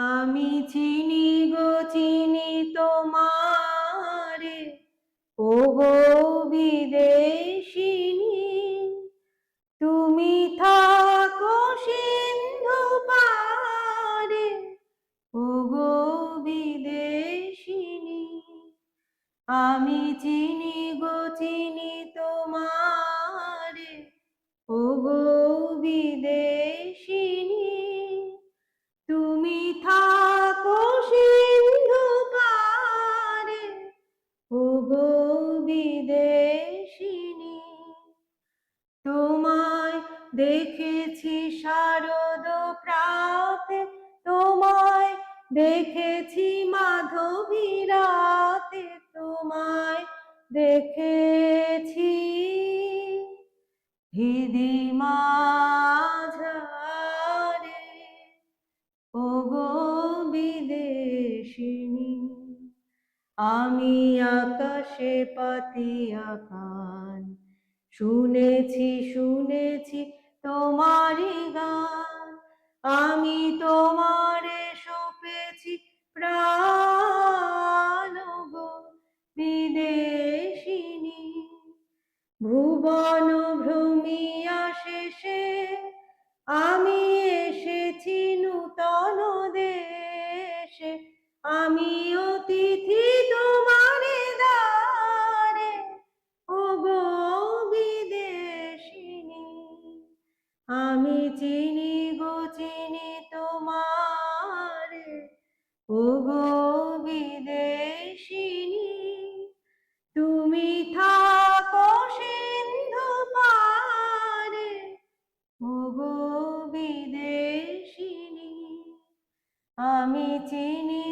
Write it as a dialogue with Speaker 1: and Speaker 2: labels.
Speaker 1: আমি চিনি গো চিনি তোমারে, ওগো বিদেশিনী। তুমি থাকো সিন্ধু পারে, ওগো বিদেশিনী। আমি চিনি গো চিনি তোমারে, ওগো বিদেশিনী। তুমি থাকো সিন্ধু পারে, ওগো বিদেশিনী। তোমায় দেখেছি শারদ প্রাতে, তোমায় দেখেছি মাধবী রাতে, তোমায় দেখেছি হৃদি মাঝারে, ওগো বিদেশিনী। আমি আকাশে পাতিয়া কান, শুনেছি শুনেছি তোমারি গান। আমি তোমারে সপেছি প্রাণ, গো বিদেশিনী। ভুবন ভ্রমিয়া শেষে আমি এসেছি নূতন দেশে। আমি অতিথি তোমারে দ্বারে, ওগো বিদেশিনী। আমি চিনি গো চিনি তোমারে, ওগো বিদেশিনী। তুমি থাকো সিন্ধু পারে, ওগো বিদেশিনী। আমি চিনি